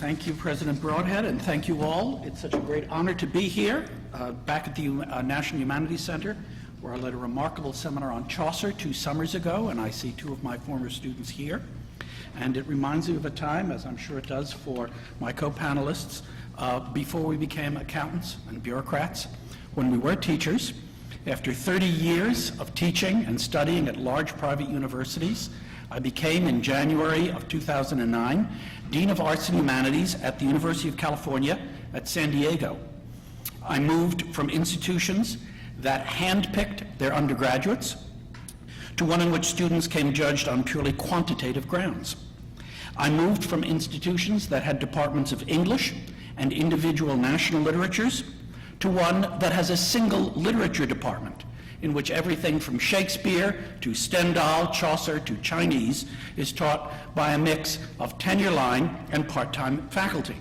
Thank you, President Broadhead, and thank you all. It's such a great honor to be here, back at the National Humanities Center, where I led a remarkable seminar on Chaucer 2 summers ago, and I see two of my former students here. And it reminds me of a time, as I'm sure it does for my co-panelists, before we became accountants and bureaucrats, when we were teachers. After 30 years of teaching and studying at large private universities, I became, in January of 2009, Dean of Arts and Humanities at the University of California at San Diego. I moved from institutions that handpicked their undergraduates to one in which students came judged on purely quantitative grounds. I moved from institutions that had departments of English and individual national literatures to one that has a single literature department, in which everything from Shakespeare to Stendhal, Chaucer to Chinese is taught by a mix of tenure-line and part-time faculty.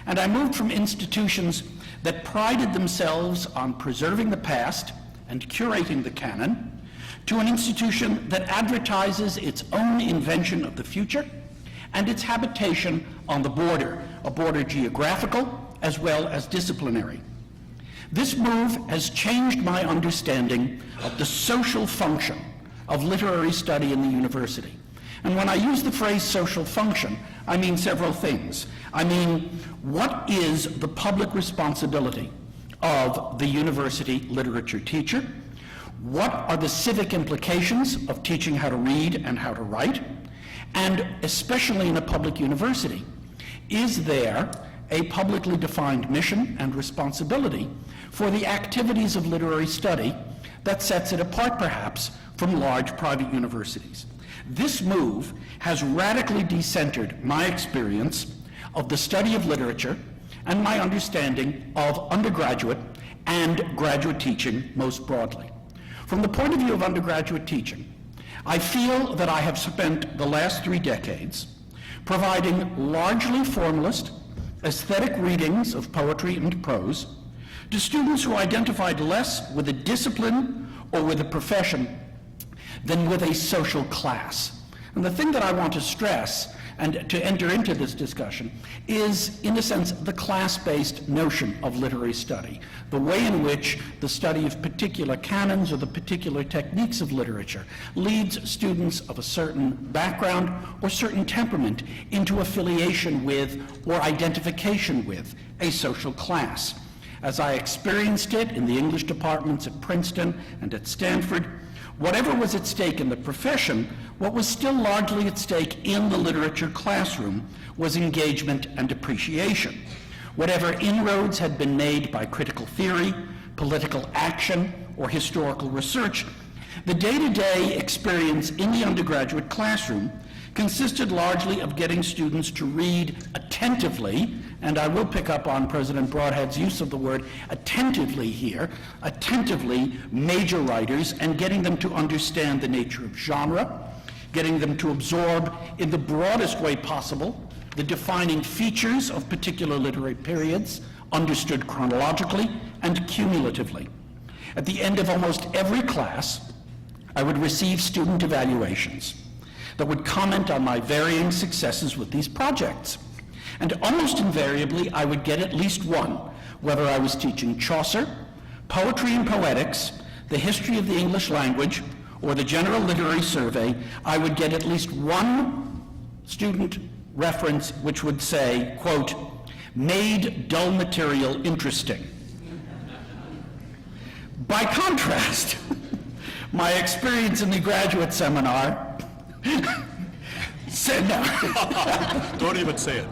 And I moved from institutions that prided themselves on preserving the past and curating the canon to an institution that advertises its own invention of the future and its habitation on the border, a border geographical as well as disciplinary. This move has changed my understanding of the social function of literary study in the university. And when I use the phrase social function, I mean several things. I mean, what is the public responsibility of the university literature teacher? What are the civic implications of teaching how to read and how to write? And especially in a public university, is there a publicly defined mission and responsibility for the activities of literary study that sets it apart, perhaps, from large private universities? This move has radically decentered my experience of the study of literature and my understanding of undergraduate and graduate teaching most broadly. From the point of view of undergraduate teaching, I feel that I have spent the last 3 decades providing largely formalist, aesthetic readings of poetry and prose to students who identified less with a discipline or with a profession than with a social class. And the thing that I want to stress and to enter into this discussion is, in a sense, the class-based notion of literary study, the way in which the study of particular canons or the particular techniques of literature leads students of a certain background or certain temperament into affiliation with or identification with a social class. As I experienced it in the English departments at Princeton and at Stanford, whatever was at stake in the profession, what was still largely at stake in the literature classroom was engagement and appreciation. Whatever inroads had been made by critical theory, political action, or historical research, the day-to-day experience in the undergraduate classroom consisted largely of getting students to read attentively, and I will pick up on President Broadhead's use of the word attentively here, attentively major writers, and getting them to understand the nature of genre, getting them to absorb in the broadest way possible the defining features of particular literary periods, understood chronologically and cumulatively. At the end of almost every class, I would receive student evaluations that would comment on my varying successes with these projects. And almost invariably, I would get at least one, whether I was teaching Chaucer, poetry and poetics, the history of the English language, or the general literary survey. I would get at least one student reference which would say, quote, "made dull material interesting." By contrast, my experience in the graduate seminar said, Don't even say it.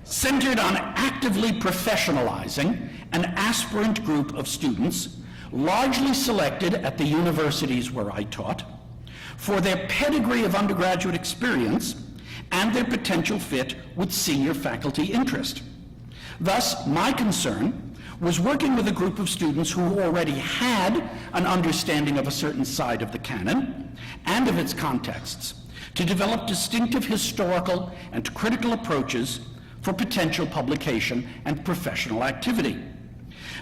centered on actively professionalizing an aspirant group of students, largely selected at the universities where I taught, for their pedigree of undergraduate experience and their potential fit with senior faculty interest. Thus, my concern was working with a group of students who already had an understanding of a certain side of the canon and of its contexts to develop distinctive historical and critical approaches for potential publication and professional activity.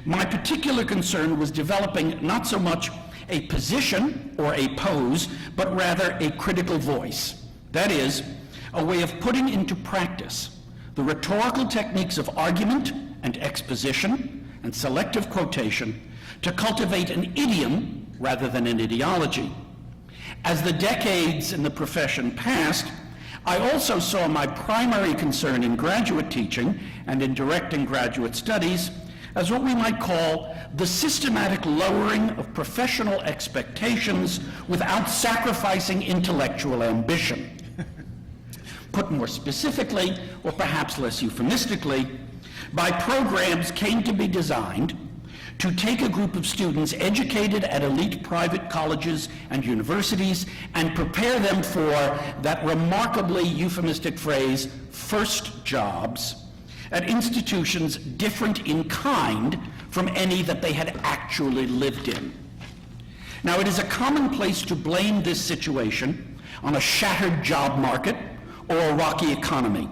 My particular concern was developing not so much a position or a pose, but rather a critical voice. That is, a way of putting into practice the rhetorical techniques of argument and exposition and selective quotation to cultivate an idiom rather than an ideology. As the decades in the profession passed, I also saw my primary concern in graduate teaching and in directing graduate studies as what we might call the systematic lowering of professional expectations without sacrificing intellectual ambition. Put more specifically, or perhaps less euphemistically, my programs came to be designed to take a group of students educated at elite private colleges and universities and prepare them for that remarkably euphemistic phrase, first jobs, at institutions different in kind from any that they had actually lived in. Now, it is a commonplace to blame this situation on a shattered job market or a rocky economy.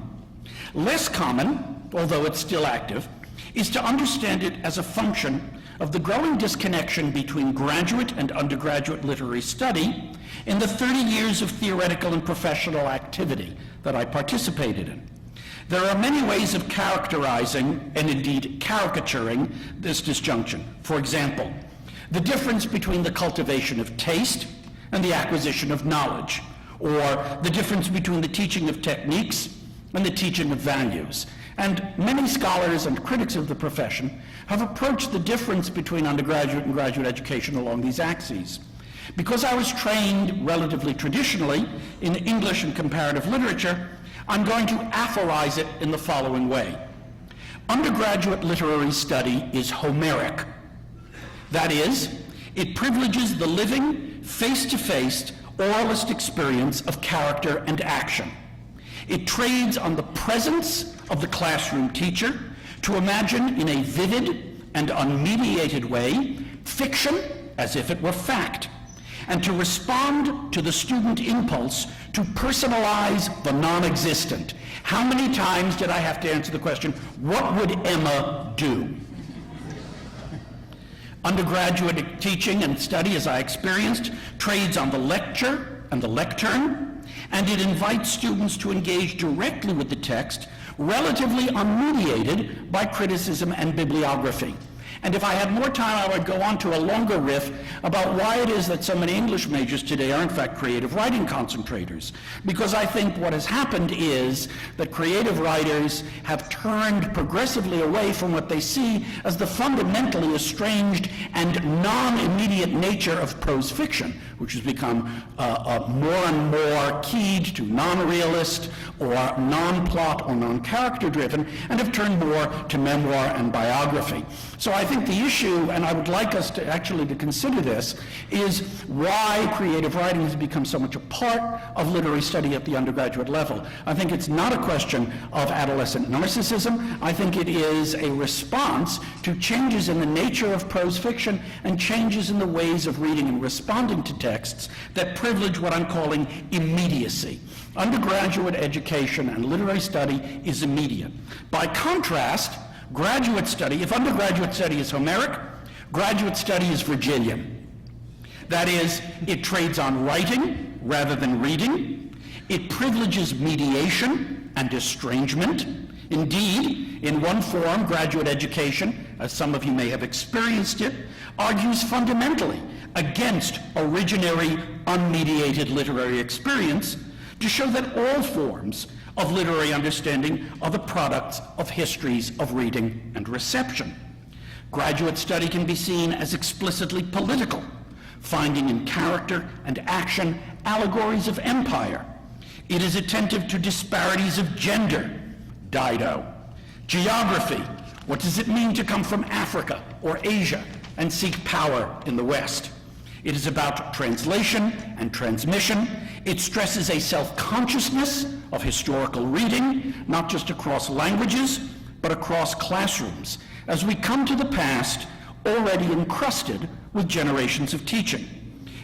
Less common, although it's still active, is to understand it as a function of the growing disconnection between graduate and undergraduate literary study in the 30 years of theoretical and professional activity that I participated in. There are many ways of characterizing, and indeed caricaturing, this disjunction. For example, the difference between the cultivation of taste and the acquisition of knowledge, or the difference between the teaching of techniques and the teaching of values. And many scholars and critics of the profession have approached the difference between undergraduate and graduate education along these axes. Because I was trained relatively traditionally in English and comparative literature, I'm going to aphorize it in the following way. Undergraduate literary study is Homeric. That is, it privileges the living, face-to-face, oralist experience of character and action. It trades on the presence of the classroom teacher to imagine in a vivid and unmediated way fiction as if it were fact, and to respond to the student impulse to personalize the non-existent. How many times did I have to answer the question, what would Emma do? Undergraduate teaching and study, as I experienced, trades on the lecture and the lectern, and it invites students to engage directly with the text, relatively unmediated by criticism and bibliography. And if I had more time, I would go on to a longer riff about why it is that so many English majors today are in fact creative writing concentrators. Because I think what has happened is that creative writers have turned progressively away from what they see as the fundamentally estranged and non-immediate nature of prose fiction, which has become more and more keyed to non-realist or non-plot or non-character driven, and have turned more to memoir and biography. So I think the issue, and I would like us to actually to consider this, is why creative writing has become so much a part of literary study at the undergraduate level. I think it's not a question of adolescent narcissism. I think it is a response to changes in the nature of prose fiction and changes in the ways of reading and responding to texts that privilege what I'm calling immediacy. Undergraduate education and literary study is immediate. By contrast, graduate study, if undergraduate study is Homeric, graduate study is Virgilian. That is, it trades on writing rather than reading. It privileges mediation and estrangement. Indeed, in one form, graduate education, as some of you may have experienced it, argues fundamentally against originary, unmediated literary experience to show that all forms of literary understanding are the products of histories of reading and reception. Graduate study can be seen as explicitly political, finding in character and action allegories of empire. It is attentive to disparities of gender, Dido. Geography, what does it mean to come from Africa or Asia and seek power in the West? It is about translation and transmission. It stresses a self-consciousness of historical reading, not just across languages, but across classrooms, as we come to the past already encrusted with generations of teaching.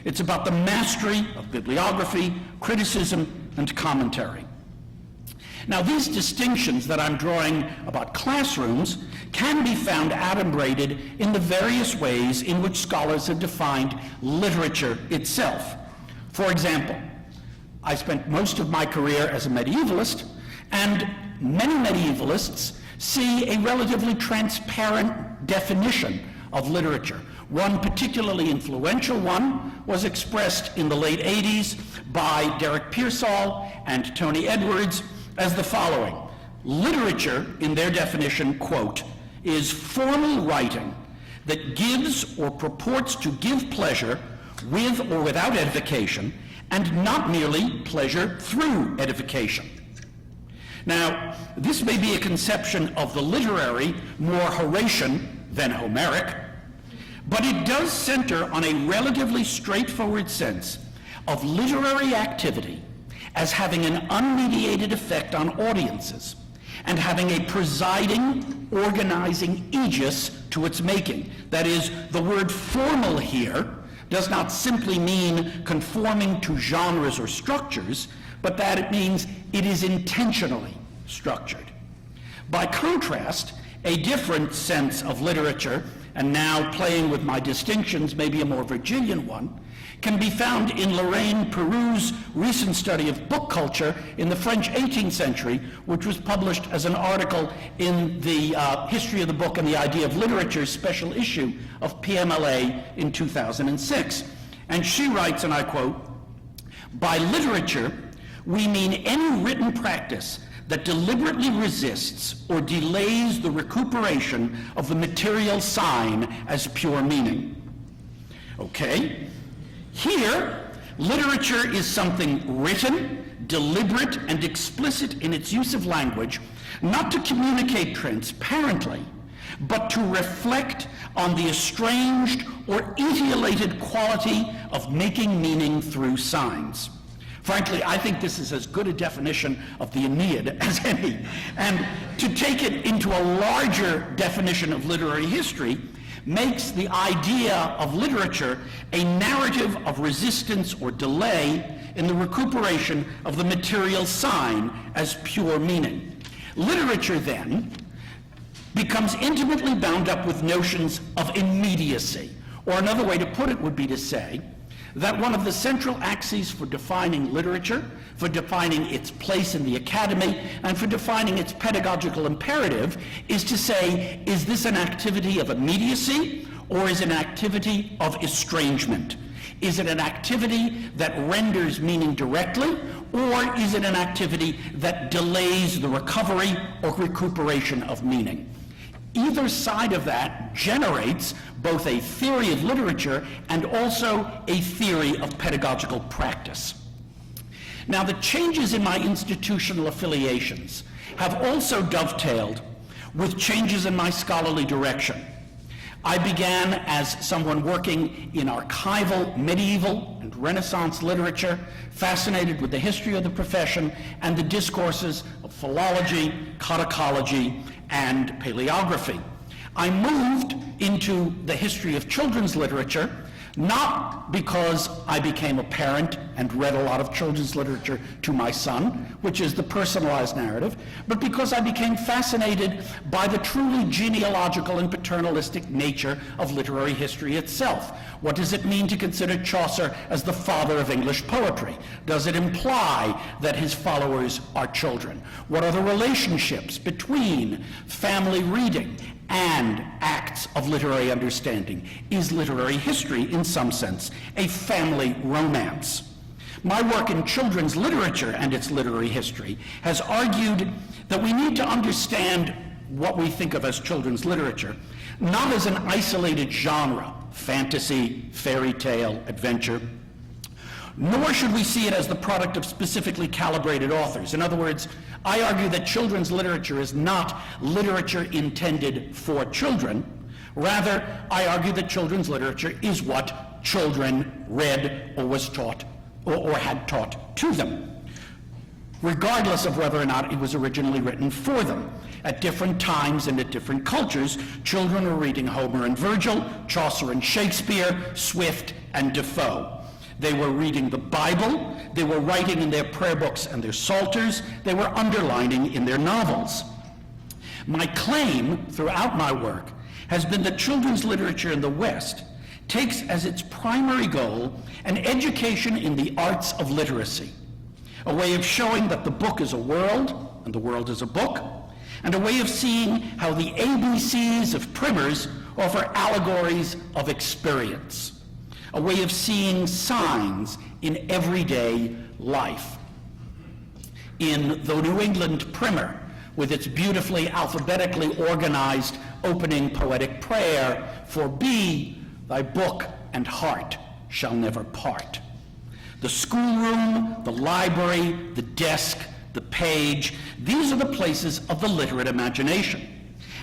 It's about the mastery of bibliography, criticism, and commentary. Now, these distinctions that I'm drawing about classrooms can be found adumbrated in the various ways in which scholars have defined literature itself. For example, I spent most of my career as a medievalist, and many medievalists see a relatively transparent definition of literature. One particularly influential one was expressed in the late 80s by Derek Pearsall and Tony Edwards as the following. Literature, in their definition, quote, is formal writing that gives or purports to give pleasure with or without edification, and not merely pleasure through edification. Now, this may be a conception of the literary more Horatian than Homeric, but it does center on a relatively straightforward sense of literary activity as having an unmediated effect on audiences and having a presiding, organizing aegis to its making. That is, the word formal here does not simply mean conforming to genres or structures, but that it means it is intentionally structured. By contrast, a different sense of literature, and now playing with my distinctions, maybe a more Virgilian one, can be found in Lorraine Perou's recent study of book culture in the French 18th century, which was published as an article in the History of the Book and the Idea of Literature special issue of PMLA in 2006. And she writes, and I quote, "By literature, we mean any written practice that deliberately resists or delays the recuperation of the material sign as pure meaning." Okay? Here, literature is something written, deliberate, and explicit in its use of language, not to communicate transparently, but to reflect on the estranged or etiolated quality of making meaning through signs. Frankly, I think this is as good a definition of the Aeneid as any. And to take it into a larger definition of literary history makes the idea of literature a narrative of resistance or delay in the recuperation of the material sign as pure meaning. Literature, then, becomes intimately bound up with notions of immediacy. Or another way to put it would be to say that one of the central axes for defining literature, for defining its place in the academy, and for defining its pedagogical imperative is to say, is this an activity of immediacy or is it an activity of estrangement? Is it an activity that renders meaning directly, or is it an activity that delays the recovery or recuperation of meaning? Either side of that generates both a theory of literature and also a theory of pedagogical practice. Now, the changes in my institutional affiliations have also dovetailed with changes in my scholarly direction. I began as someone working in archival, medieval, and Renaissance literature, fascinated with the history of the profession and the discourses of philology, codicology, and paleography. I moved into the history of children's literature, not because I became a parent and read a lot of children's literature to my son, which is the personalized narrative, but because I became fascinated by the truly genealogical and paternalistic nature of literary history itself. What does it mean to consider Chaucer as the father of English poetry? Does it imply that his followers are children? What are the relationships between family reading and acts of literary understanding? Is literary history, in some sense, a family romance? My work in children's literature and its literary history has argued that we need to understand what we think of as children's literature, not as an isolated genre, fantasy, fairy tale, adventure, nor should we see it as the product of specifically calibrated authors. In other words, I argue that children's literature is not literature intended for children. Rather, I argue that children's literature is what children read or was taught or had taught to them, regardless of whether or not it was originally written for them. At different times and at different cultures, children were reading Homer and Virgil, Chaucer and Shakespeare, Swift and Defoe. They were reading the Bible, they were writing in their prayer books and their psalters, they were underlining in their novels. My claim throughout my work has been that children's literature in the West takes as its primary goal an education in the arts of literacy, a way of showing that the book is a world, and the world as a book, and a way of seeing how the ABCs of primers offer allegories of experience, a way of seeing signs in everyday life. In the New England Primer, with its beautifully alphabetically organized opening poetic prayer, "For be thy book and heart shall never part." The schoolroom, the library, the desk, the page, these are the places of the literate imagination.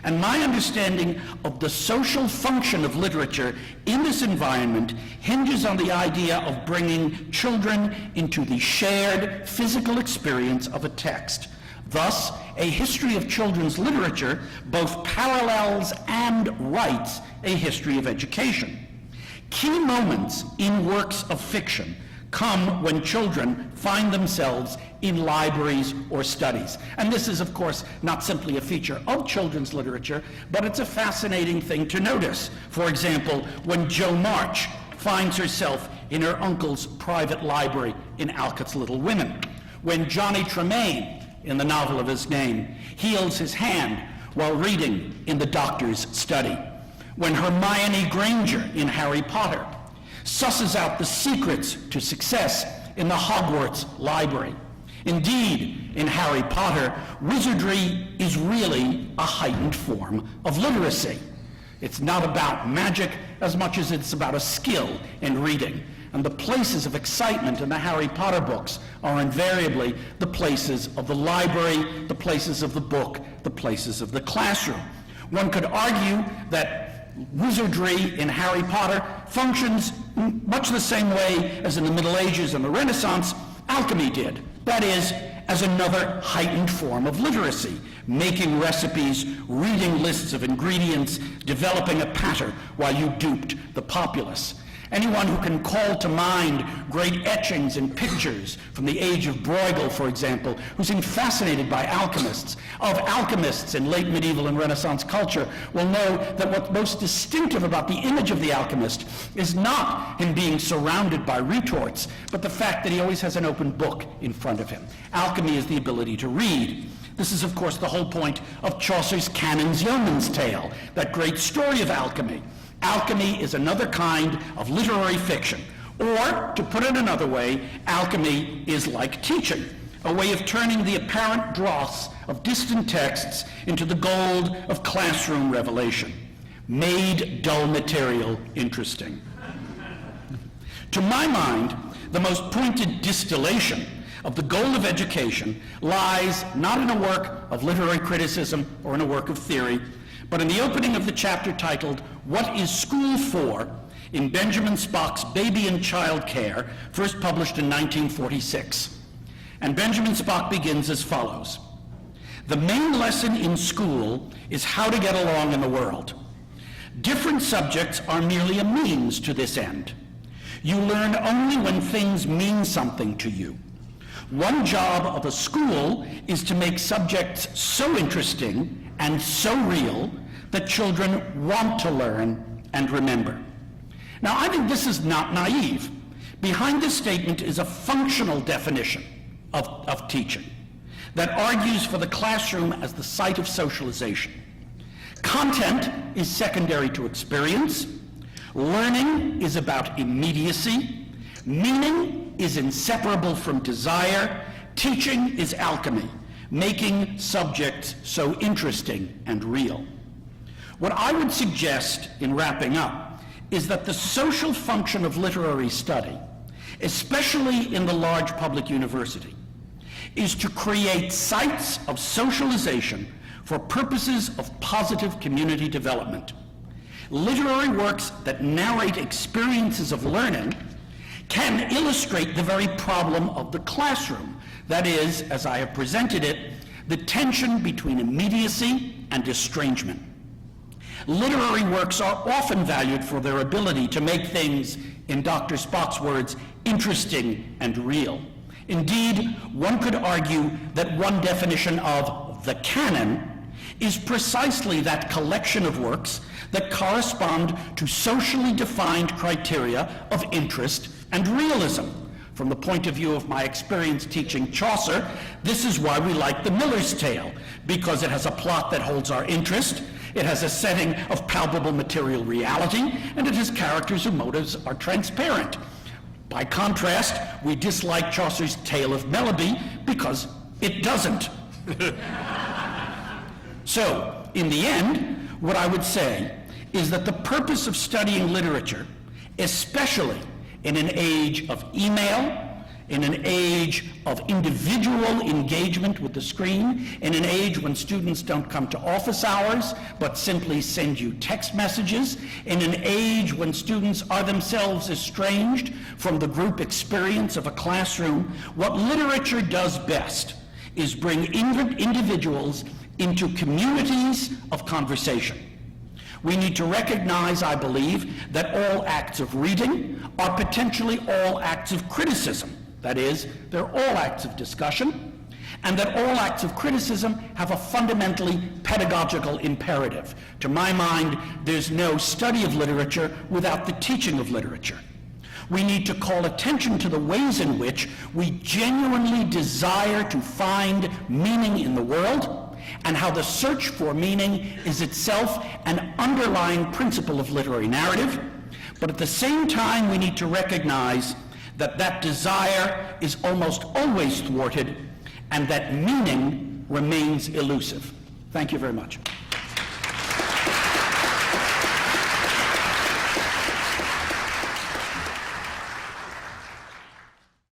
And my understanding of the social function of literature in this environment hinges on the idea of bringing children into the shared physical experience of a text. Thus, a history of children's literature both parallels and writes a history of education. Key moments in works of fiction come when children find themselves in libraries or studies. And this is, of course, not simply a feature of children's literature, but it's a fascinating thing to notice. For example, when Jo March finds herself in her uncle's private library in Alcott's Little Women, when Johnny Tremaine, in the novel of his name, heals his hand while reading in the doctor's study, when Hermione Granger in Harry Potter susses out the secrets to success in the Hogwarts library. Indeed, in Harry Potter, wizardry is really a heightened form of literacy. It's not about magic as much as it's about a skill in reading. And the places of excitement in the Harry Potter books are invariably the places of the library, the places of the book, the places of the classroom. One could argue that wizardry in Harry Potter functions much the same way as in the Middle Ages and the Renaissance alchemy did. That is, as another heightened form of literacy, making recipes, reading lists of ingredients, developing a patter while you duped the populace. Anyone who can call to mind great etchings and pictures from the age of Bruegel, for example, who seemed fascinated by alchemists in late medieval and Renaissance culture, will know that what's most distinctive about the image of the alchemist is not him being surrounded by retorts, but the fact that he always has an open book in front of him. Alchemy is the ability to read. This is, of course, the whole point of Chaucer's Canon's Yeoman's Tale, that great story of alchemy. Alchemy is another kind of literary fiction. Or, to put it another way, alchemy is like teaching, a way of turning the apparent dross of distant texts into the gold of classroom revelation. Made dull material interesting. To my mind, the most pointed distillation of the goal of education lies not in a work of literary criticism or in a work of theory, but in the opening of the chapter titled, "What is School For?" in Benjamin Spock's Baby and Child Care, first published in 1946. And Benjamin Spock begins as follows. "The main lesson in school is how to get along in the world. Different subjects are merely a means to this end. You learn only when things mean something to you. One job of a school is to make subjects so interesting and so real that children want to learn and remember." Now, I think this is not naive. Behind this statement is a functional definition of teaching that argues for the classroom as the site of socialization. Content is secondary to experience. Learning is about immediacy. Meaning is inseparable from desire. Teaching is alchemy, making subjects so interesting and real. What I would suggest in wrapping up is that the social function of literary study, especially in the large public university, is to create sites of socialization for purposes of positive community development. Literary works that narrate experiences of learning can illustrate the very problem of the classroom. That is, as I have presented it, the tension between immediacy and estrangement. Literary works are often valued for their ability to make things, in Dr. Spock's words, interesting and real. Indeed, one could argue that one definition of the canon is precisely that collection of works that correspond to socially defined criteria of interest and realism. From the point of view of my experience teaching Chaucer, this is why we like The Miller's Tale, because it has a plot that holds our interest, it has a setting of palpable material reality, and it has characters whose motives are transparent. By contrast, we dislike Chaucer's Tale of Melody because it doesn't. So, in the end, what I would say is that the purpose of studying literature, especially in an age of email, in an age of individual engagement with the screen, in an age when students don't come to office hours, but simply send you text messages, in an age when students are themselves estranged from the group experience of a classroom, what literature does best is bring individuals into communities of conversation. We need to recognize, I believe, that all acts of reading are potentially all acts of criticism. That is, they're all acts of discussion, and that all acts of criticism have a fundamentally pedagogical imperative. To my mind, there's no study of literature without the teaching of literature. We need to call attention to the ways in which we genuinely desire to find meaning in the world, and how the search for meaning is itself an underlying principle of literary narrative. But at the same time, we need to recognize that that desire is almost always thwarted, and that meaning remains elusive. Thank you very much.